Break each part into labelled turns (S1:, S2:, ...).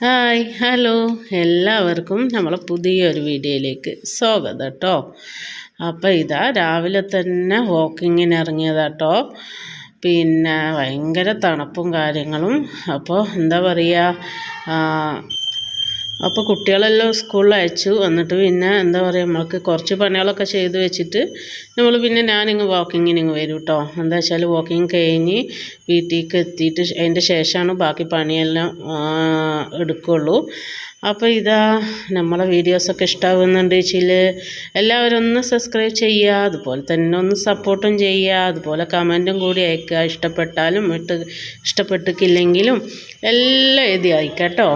S1: Hi hello എല്ലാവർക്കും നമ്മളെ പുതിയൊരു വീഡിയോയിലേക്ക് സ്വാഗതം കേട്ടോ. അപ്പോൾ ഇതാ രാവിലെ തന്നെ വാക്കിങ്ങിന് ഇറങ്ങിയതാട്ടോ. പിന്നെ ഭയങ്കര തണുപ്പും കാര്യങ്ങളും. അപ്പോൾ എന്താ പറയുക, അപ്പോൾ കുട്ടികളെല്ലാം സ്കൂളിൽ അയച്ചു. എന്നിട്ട് പിന്നെ എന്താ പറയുക, നമ്മൾക്ക് കുറച്ച് പണികളൊക്കെ ചെയ്ത് വെച്ചിട്ട് പിന്നെ ഞാനിങ്ങ് വാക്കിങ്ങിന് വരും കേട്ടോ. എന്താ വെച്ചാൽ വാക്കിങ് കഴിഞ്ഞ് വീട്ടിലേക്ക് എത്തിയിട്ട് അതിൻ്റെ ശേഷമാണ് ബാക്കി പണിയെല്ലാം എടുക്കുകയുള്ളൂ. അപ്പോൾ ഇതാ നമ്മളെ വീഡിയോസൊക്കെ ഇഷ്ടമാകുന്നുണ്ട് വെച്ചാൽ എല്ലാവരും ഒന്ന് സബ്സ്ക്രൈബ് ചെയ്യുക, അതുപോലെ തന്നെ ഒന്ന് സപ്പോർട്ടും ചെയ്യുക, അതുപോലെ കമൻറ്റും കൂടി അയക്കുക. ഇഷ്ടപ്പെട്ടിട്ടില്ലെങ്കിലും എല്ലാം എഴുതി അയക്കാം കേട്ടോ.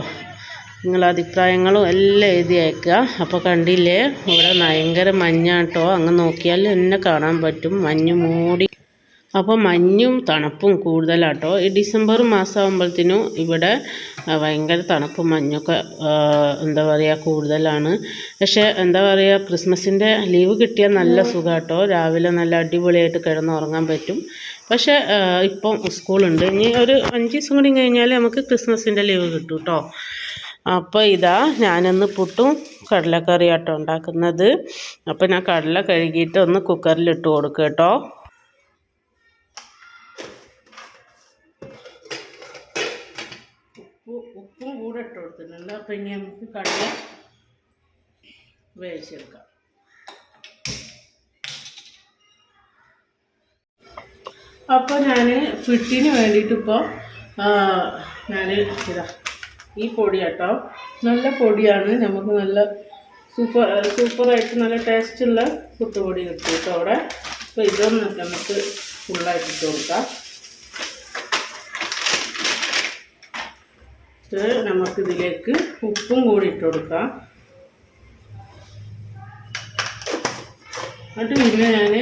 S1: നിങ്ങളെ അഭിപ്രായങ്ങളും എല്ലാം എഴുതി അയക്കുക. അപ്പോൾ കണ്ടില്ലേ, ഇവിടെ ഭയങ്കര മഞ്ഞാണ് കേട്ടോ. അങ്ങ് നോക്കിയാൽ എന്നെ കാണാൻ പറ്റും, മഞ്ഞ് മൂടി. അപ്പോൾ മഞ്ഞും തണുപ്പും കൂടുതലാട്ടോ. ഈ ഡിസംബർ മാസമാകുമ്പോഴത്തേനും ഇവിടെ ഭയങ്കര തണുപ്പും മഞ്ഞൊക്കെ എന്താ പറയുക കൂടുതലാണ്. പക്ഷേ എന്താ പറയുക, ക്രിസ്മസിൻ്റെ ലീവ് കിട്ടിയാൽ നല്ല സുഖമാട്ടോ. രാവിലെ നല്ല അടിപൊളിയായിട്ട് കിടന്നുറങ്ങാൻ പറ്റും. പക്ഷേ ഇപ്പം സ്കൂളുണ്ട്. ഇനി ഒരു 5 ദിവസം കൂടി കഴിഞ്ഞാൽ നമുക്ക് ക്രിസ്മസിൻ്റെ ലീവ് കിട്ടും കേട്ടോ. അപ്പോൾ ഇതാ ഞാനൊന്ന് പുട്ടും കടലക്കറിയാട്ടോ ഉണ്ടാക്കുന്നത്. അപ്പോൾ ഞാൻ കടല കഴുകിയിട്ട് ഒന്ന് കുക്കറിലിട്ട് കൊടുക്കുക കേട്ടോ. ഉപ്പും കൂടെ ഇട്ട് കൊടുത്തിട്ടുണ്ട്. അപ്പോൾ ഇനി നമുക്ക് കടല വേവിച്ചെടുക്കാം. അപ്പോൾ ഞാൻ പുട്ടിന് വേണ്ടിയിട്ട് ഇപ്പോൾ ഞാൻ ഇതാ ഈ പൊടി കേട്ടോ, നല്ല പൊടിയാണ്. നമുക്ക് നല്ല സൂപ്പറായിട്ട് നല്ല ടേസ്റ്റുള്ള പുട്ടുപൊടി കിട്ടും കേട്ടോ അവിടെ. അപ്പോൾ ഇതൊന്ന് നമുക്ക് ഫുള്ളായിട്ട് ഇട്ട് കൊടുക്കാം. നമുക്കിതിലേക്ക് ഉപ്പും കൂടി ഇട്ട് കൊടുക്കാം. എന്നിട്ട് പിന്നെ ഞാൻ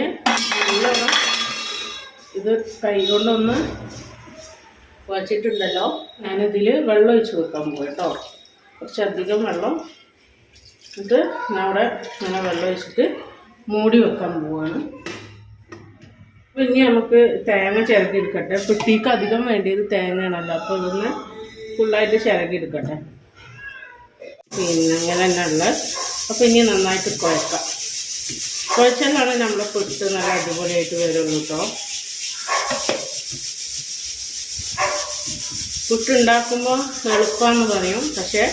S1: നല്ലോണം ഇത് കൈ കൊണ്ടൊന്ന് വച്ചിട്ടുണ്ടല്ലോ, ഞാനിതിൽ വെള്ളം ഒഴിച്ച് വെക്കാൻ പോകും കേട്ടോ. കുറച്ചധികം വെള്ളം. എന്നിട്ട് ഞാൻ അവിടെ ഇങ്ങനെ വെള്ളം ഒഴിച്ചിട്ട് മൂടി വെക്കാൻ പോവാണ്. അപ്പോൾ ഇനി നമുക്ക് തേങ്ങ ചിരകിയെടുക്കട്ടെ. പുട്ടിക്ക് അധികം വേണ്ടിയത് തേങ്ങയാണല്ലോ. അപ്പോൾ ഇതൊന്ന് ഫുള്ളായിട്ട് ചിരകിയെടുക്കട്ടെ. പിന്നെ അങ്ങനെ തന്നെ ഉള്ളത്. അപ്പോൾ ഇനി നന്നായിട്ട് കുഴക്കാം. കുഴച്ചാലാണ് നമ്മളെ പുട്ട് നല്ല അടിപൊളിയായിട്ട് വരുള്ളൂ കേട്ടോ. പുട്ടുണ്ടാക്കുമ്പോൾ എളുപ്പമെന്ന് പറയും, പക്ഷേ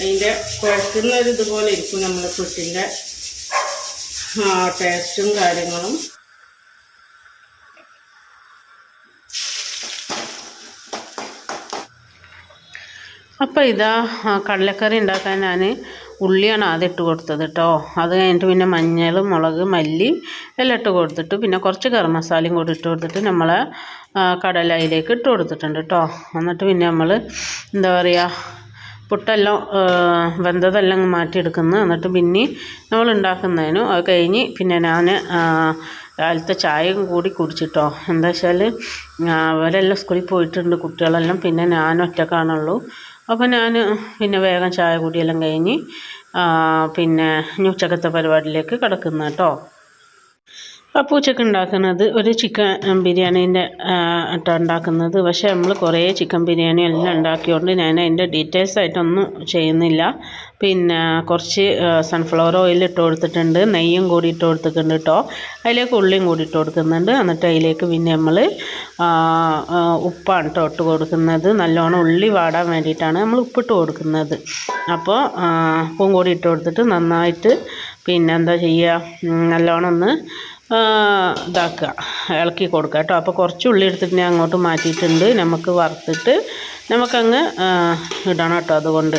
S1: അതിൻ്റെ കുഴക്കുന്ന ഇതുപോലെ ഇരിക്കും നമ്മൾ പുട്ടിൻ്റെ ടേസ്റ്റും കാര്യങ്ങളും. അപ്പോൾ ഇതാ കടലക്കറി ഉണ്ടാക്കാൻ ഞാൻ ഉള്ളിയാണ് ആദ്യം ഇട്ട് കൊടുത്തത് കേട്ടോ. അത് കഴിഞ്ഞിട്ട് പിന്നെ മഞ്ഞൾ, മുളക്, മല്ലി എല്ലാം ഇട്ട് കൊടുത്തിട്ട് പിന്നെ കുറച്ച് ഗരം മസാലയും കൂടി ഇട്ട് കൊടുത്തിട്ട് നമ്മൾ കടലയിലേക്ക് ഇട്ട് കൊടുത്തിട്ടുണ്ട് കേട്ടോ. എന്നിട്ട് പിന്നെ നമ്മൾ എന്താ പറയുക, പുട്ടെല്ലാം വെന്തതെല്ലാം മാറ്റിയെടുക്കുന്നു. എന്നിട്ട് പിന്നെ നമ്മൾ ഉണ്ടാക്കുന്നതിനും അത് കഴിഞ്ഞ് പിന്നെ ഞാൻ രാവിലത്തെ ചായയും കൂടി കുടിച്ചിട്ടോ. എന്താ വെച്ചാൽ അവരെല്ലാം സ്കൂളിൽ പോയിട്ടുണ്ട് കുട്ടികളെല്ലാം, പിന്നെ ഞാൻ ഒറ്റക്കാണുള്ളൂ. അപ്പോൾ ഞാൻ പിന്നെ വേഗം ചായ കുടിയെല്ലാം കഴിഞ്ഞ് പിന്നെ ഉച്ചക്കത്തെ പരിപാടിയിലേക്ക് കിടക്കുന്നു കേട്ടോ. അപ്പോൾ ഉച്ചക്ക് ഉണ്ടാക്കുന്നത് ഒരു ചിക്കൻ ബിരിയാണീൻ്റെ ഉണ്ടാക്കുന്നത്. പക്ഷേ നമ്മൾ കുറേ ചിക്കൻ ബിരിയാണി എല്ലാം ഉണ്ടാക്കിയോണ്ട് ഞാൻ അതിൻ്റെ ഡീറ്റെയിൽസ് ആയിട്ടൊന്നും ചെയ്യുന്നില്ല. പിന്നെ കുറച്ച് സൺഫ്ലവർ ഓയിൽ ഇട്ട് കൊടുത്തിട്ടുണ്ട്, നെയ്യും കൂടി ഇട്ട് കൊടുത്തിട്ടുണ്ട് കേട്ടോ. അതിലേക്ക് ഉള്ളിയും കൂടി ഇട്ട് കൊടുക്കുന്നുണ്ട്. എന്നിട്ട് അതിലേക്ക് പിന്നെ നമ്മൾ ഉപ്പാണ് കേട്ടോ ഇട്ട് കൊടുക്കുന്നത്. നല്ലോണം ഉള്ളി വാടാൻ വേണ്ടിയിട്ടാണ് നമ്മൾ ഉപ്പിട്ട് കൊടുക്കുന്നത്. അപ്പോൾ ഉപ്പും കൂടി ഇട്ട് കൊടുത്തിട്ട് നന്നായിട്ട് പിന്നെ എന്താ ചെയ്യുക, നല്ലോണം ഒന്ന് ഇതാക്കുക, ഇളക്കി കൊടുക്കുക കേട്ടോ. അപ്പോൾ കുറച്ച് ഉള്ളി എടുത്തിട്ട് ഞാൻ അങ്ങോട്ട് മാറ്റിയിട്ടുണ്ട്. നമുക്ക് വറുത്തിട്ട് നമുക്കങ്ങ് ഇടണം കേട്ടോ. അതുകൊണ്ട്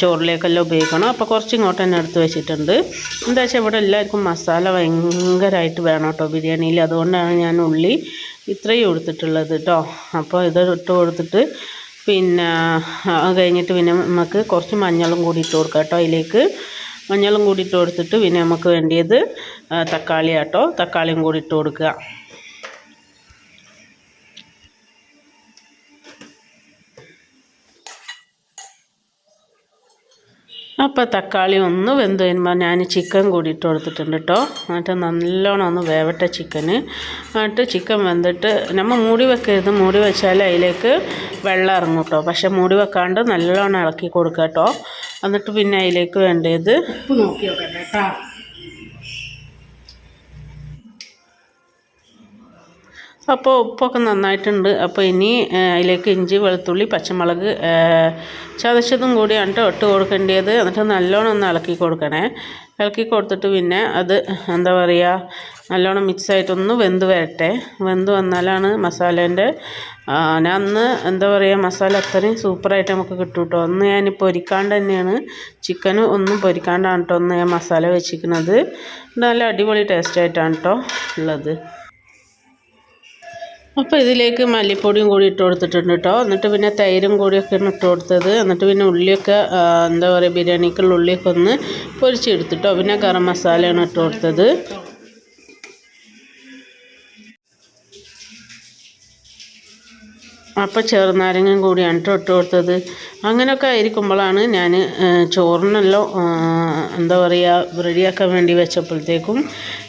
S1: ചോറിലേക്കെല്ലാം ഉപയോഗിക്കണം. അപ്പോൾ കുറച്ച് ഇങ്ങോട്ട് തന്നെ എടുത്ത് വെച്ചിട്ടുണ്ട്. എന്താ വെച്ചാൽ ഇവിടെ എല്ലാവർക്കും മസാല ഭയങ്കരമായിട്ട് വേണം കേട്ടോ ബിരിയാണിയിൽ. അതുകൊണ്ടാണ് ഞാൻ ഉള്ളി ഇത്രയും എടുത്തിട്ടുള്ളത് കേട്ടോ. അപ്പോൾ ഇത് ഇട്ട് കൊടുത്തിട്ട് പിന്നെ അത് കഴിഞ്ഞിട്ട് പിന്നെ നമുക്ക് കുറച്ച് മഞ്ഞളും കൂടി ഇട്ട് കൊടുക്കാം കേട്ടോ. അതിലേക്ക് മഞ്ഞളും കൂടി ഇട്ട് കൊടുത്തിട്ട് പിന്നെ നമുക്ക് വേണ്ടിയത് തക്കാളി ആട്ടോ. തക്കാളിയും കൂടി ഇട്ട് കൊടുക്കുക. അപ്പോൾ തക്കാളി ഒന്ന് വെന്ത് വരുമ്പോൾ ഞാൻ ചിക്കൻ കൂടി ഇട്ട് കൊടുത്തിട്ടുണ്ട് കേട്ടോ. എന്നിട്ട് നല്ലോണം ഒന്ന് വേവട്ടെ ചിക്കന്. എന്നിട്ട് ചിക്കൻ വെന്തിട്ട് നമ്മൾ മൂടി വെക്കരുത്, മൂടി വെച്ചാൽ അതിലേക്ക് വെള്ളം ഇറങ്ങും കേട്ടോ. പക്ഷേ മൂടി വെക്കാണ്ട് നല്ലോണം ഇളക്കി കൊടുക്കുക കേട്ടോ. എന്നിട്ട് പിന്നെ അതിലേക്ക് വേണ്ടത് ഉപ്പ് നോക്കി നോക്കട്ടെ കേട്ടോ. അപ്പോൾ ഉപ്പൊക്കെ നന്നായിട്ടുണ്ട്. അപ്പോൾ ഇനി അതിലേക്ക് ഇഞ്ചി വെളുത്തുള്ളി പച്ചമുളക് ചതച്ചതും കൂടിയാണ് കേട്ടോ ഇട്ട് കൊടുക്കേണ്ടത്. എന്നിട്ട് നല്ലോണം ഒന്ന് ഇളക്കി കൊടുക്കണേ. ഇളക്കി കൊടുത്തിട്ട് പിന്നെ അത് എന്താ പറയുക, നല്ലോണം മിക്സായിട്ടൊന്ന് വെന്ത് വരട്ടെ. വെന്ത് വന്നാലാണ് മസാലേൻ്റെ ഞാൻ അന്ന് എന്താ പറയുക മസാല അത്രയും സൂപ്പറായിട്ട് നമുക്ക് കിട്ടും കേട്ടോ. ഒന്ന് ഞാൻ പൊരിക്കാണ്ട് തന്നെയാണ് ചിക്കന് ഒന്നും പൊരിക്കാണ്ടാണ് കേട്ടോ ഒന്ന് ഞാൻ മസാല വെച്ചിരിക്കുന്നത്. നല്ല അടിപൊളി ടേസ്റ്റായിട്ടാണ് കേട്ടോ ഉള്ളത്. അപ്പോൾ ഇതിലേക്ക് മല്ലിപ്പൊടിയും കൂടി ഇട്ട് കൊടുത്തിട്ടുണ്ട് കേട്ടോ. എന്നിട്ട് പിന്നെ തൈരും കൂടിയൊക്കെയാണ് ഇട്ട് കൊടുത്തത്. എന്നിട്ട് പിന്നെ ഉള്ളിയൊക്കെ എന്താ പറയുക ബിരിയാണിക്കുള്ള ഉള്ളിയൊക്കെ ഒന്ന് പൊരിച്ചെടുത്തിട്ടോ. പിന്നെ ഗരം മസാലയാണ് ഇട്ട് കൊടുത്തത്. അപ്പോൾ ചെറുനാരങ്ങയും കൂടിയാണ് ഇട്ട് കൊടുത്തത്. അങ്ങനെയൊക്കെ ആയിരിക്കുമ്പോഴാണ് ഞാൻ ചോറിനെല്ലാം എന്താ പറയുക റെഡിയാക്കാൻ വേണ്ടി വെച്ചപ്പോഴത്തേക്കും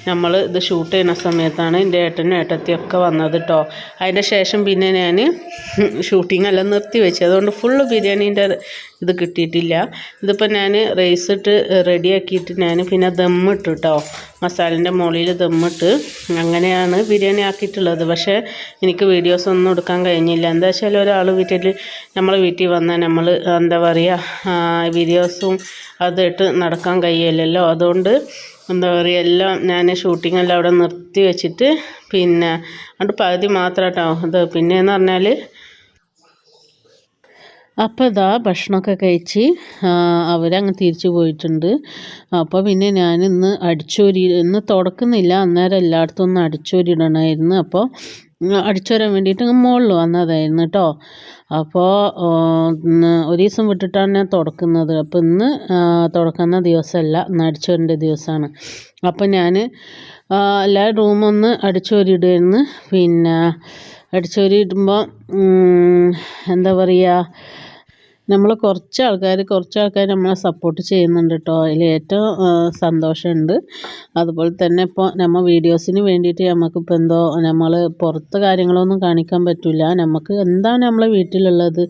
S1: നമ്മൾ ഇത് ഷൂട്ട് ചെയ്യുന്ന സമയത്താണ് എൻ്റെ ഏട്ടനും ഏട്ടത്തിയൊക്കെ വന്നത് കേട്ടോ. അതിൻ്റെ ശേഷം പിന്നെ ഞാൻ ഷൂട്ടിംഗ് എല്ലാം നിർത്തി വെച്ചു. അതുകൊണ്ട് ഫുള്ള് ബിരിയാണീൻ്റെ ഇത് കിട്ടിയിട്ടില്ല. ഇതിപ്പോൾ ഞാൻ റൈസ് ഇട്ട് റെഡിയാക്കിയിട്ട് ഞാൻ പിന്നെ ദമ്മിട്ട് കേട്ടോ, മസാലേൻ്റെ മുകളിൽ ദമ്മിട്ട് അങ്ങനെയാണ് ബിരിയാണി ആക്കിയിട്ടുള്ളത്. പക്ഷേ എനിക്ക് വീഡിയോസ് ഒന്നും എടുക്കാൻ കഴിഞ്ഞില്ല. എന്താ വെച്ചാൽ ഒരാൾ നമ്മളെ വീട്ടിൽ വന്നാൽ നമ്മൾ എന്താ പറയുക വീഡിയോസും അതിട്ട് നടക്കാൻ കഴിയില്ലല്ലോ. അതുകൊണ്ട് എന്താ പറയുക എല്ലാം ഞാൻ ഷൂട്ടിംഗ് എല്ലാം അവിടെ നിർത്തി വെച്ചിട്ട് പിന്നെ അത് പകുതി മാത്രം കേട്ടോ ഇത്. പിന്നെയെന്ന് പറഞ്ഞാൽ അപ്പോൾ ഇതാ ഭക്ഷണമൊക്കെ കഴിച്ച് അവരങ്ങ് തിരിച്ചു പോയിട്ടുണ്ട്. അപ്പോൾ പിന്നെ ഞാനിന്ന് ഇന്ന് തുടക്കുന്നില്ല, അന്നേരം എല്ലായിടത്തും ഒന്ന് അടിച്ചോരിടണമായിരുന്നു. അപ്പോൾ അടിച്ചോരാൻ വേണ്ടിയിട്ട് മുകളിൽ വന്നതായിരുന്നു കേട്ടോ. അപ്പോൾ ഒരു ദിവസം വിട്ടിട്ടാണ് ഞാൻ തുടക്കുന്നത്. അപ്പോൾ ഇന്ന് തുടക്കുന്ന ദിവസമല്ല, ഇന്ന് അടിച്ചോരേണ്ട ദിവസമാണ്. അപ്പോൾ ഞാൻ എല്ലാ റൂമൊന്ന് അടിച്ചോരിയിടുമായിരുന്നു. പിന്നെ അടിച്ചോരിയിടുമ്പോൾ എന്താ പറയുക നമ്മൾ കുറച്ച് ആൾക്കാർ നമ്മളെ സപ്പോർട്ട് ചെയ്യുന്നുണ്ട് കേട്ടോ. അതിൽ ഏറ്റവും സന്തോഷമുണ്ട്. അതുപോലെ തന്നെ ഇപ്പോൾ നമ്മൾ വീഡിയോസിന് വേണ്ടിയിട്ട് നമുക്കിപ്പോൾ എന്തോ നമ്മൾ പുറത്ത് കാര്യങ്ങളൊന്നും കാണിക്കാൻ പറ്റില്ല. നമുക്ക് എന്താണ് നമ്മളെ വീട്ടിലുള്ളത്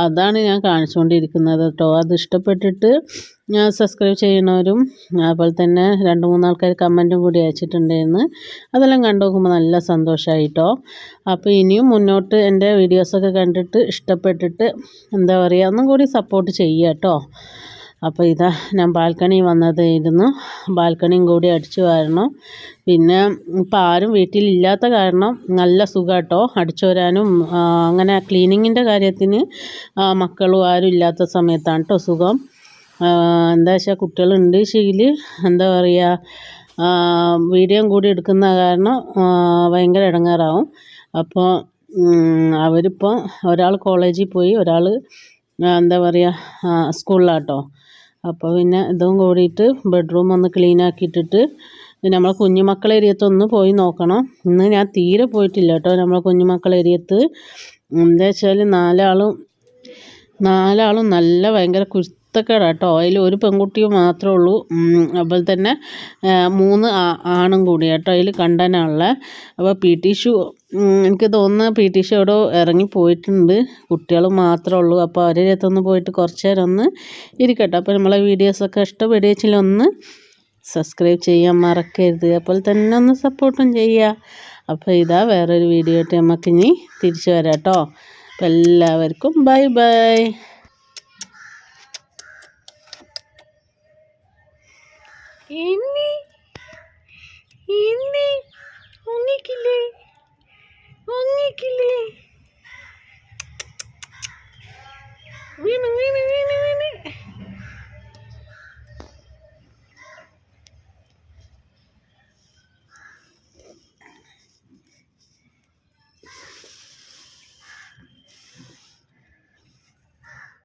S1: അതാണ് ഞാൻ കാണിച്ചുകൊണ്ടിരിക്കുന്നത് കേട്ടോ. അത് ഇഷ്ടപ്പെട്ടിട്ട് സബ്സ്ക്രൈബ് ചെയ്യണവരും അതുപോലെ തന്നെ 2-3 ആൾക്കാർ കമൻറ്റും കൂടി അയച്ചിട്ടുണ്ടായിരുന്നു. അതെല്ലാം കണ്ടു നോക്കുമ്പോൾ നല്ല സന്തോഷമായിട്ടോ. അപ്പോൾ ഇനിയും മുന്നോട്ട് എൻ്റെ വീഡിയോസൊക്കെ കണ്ടിട്ട് ഇഷ്ടപ്പെട്ടിട്ട് എന്താ പറയുക ഒന്നും കൂടി സപ്പോർട്ട് ചെയ്യുക കേട്ടോ. അപ്പോൾ ഇതാ ഞാൻ ബാൽക്കണി വന്നതായിരുന്നു. ബാൽക്കണിയും കൂടി അടിച്ചു വാരണം. പിന്നെ ഇപ്പോൾ ആരും വീട്ടിലില്ലാത്ത കാരണം നല്ല സുഖം കേട്ടോ അടിച്ചു വരാനും. അങ്ങനെ ക്ലീനിങ്ങിൻ്റെ കാര്യത്തിന് മക്കളും ആരും ഇല്ലാത്ത സമയത്താണ് കേട്ടോ സുഖം. എന്താ വെച്ചാൽ കുട്ടികളുണ്ട് ശീൽ എന്താ പറയുക വീഡിയോ കൂടി എടുക്കുന്ന കാരണം ഭയങ്കര ഇടങ്ങാറാവും. അപ്പോൾ അവരിപ്പോൾ ഒരാൾ കോളേജിൽ പോയി, ഒരാൾ എന്താ പറയുക സ്കൂളിലാട്ടോ. അപ്പോൾ പിന്നെ ഇതും കൂടിയിട്ട് ബെഡ്റൂം ഒന്ന് ക്ലീൻ ആക്കിയിട്ടിട്ട് നമ്മളെ കുഞ്ഞുമക്കളെ ഏരിയത്തൊന്ന് പോയി നോക്കണം. ഇന്ന് ഞാൻ തീരെ പോയിട്ടില്ല കേട്ടോ നമ്മളെ കുഞ്ഞുമക്കളെ ഏരിയത്ത്. എന്താ വെച്ചാൽ നാലാളും നല്ല ഭയങ്കര കുരുത്തക്കേടാണ് കേട്ടോ. അതിൽ ഒരു പെൺകുട്ടിയും മാത്രമേ ഉള്ളൂ. അതുപോലെ തന്നെ 3 ആണും കൂടി കേട്ടോ അതിൽ കണ്ടനാണുള്ളത്. അപ്പോൾ PT ഷൂ എനിക്ക് തോന്നുന്നു PT ഷൂ എവിടെ ഇറങ്ങി പോയിട്ടുണ്ട്. കുട്ടികൾ മാത്രമേ ഉള്ളൂ. അപ്പോൾ അവരുടെ അടുത്തൊന്ന് പോയിട്ട് കുറച്ച് നേരം ഒന്ന് ഇരിക്കട്ടെ. അപ്പോൾ നമ്മളെ വീഡിയോസൊക്കെ ഇഷ്ടപ്പെടുകയെങ്കിൽ ഒന്ന് സബ്സ്ക്രൈബ് ചെയ്യാൻ മറക്കരുത്. അതുപോലെ തന്നെ ഒന്ന് സപ്പോർട്ടും ചെയ്യുക. അപ്പോൾ ഇതാ വേറൊരു വീഡിയോ ആയിട്ട് നമുക്കിനി തിരിച്ചു വരാം കേട്ടോ. അപ്പോൾ എല്ലാവർക്കും ബൈ ബൈ. ഉങ്ങിക്കില്ലേ വീണ്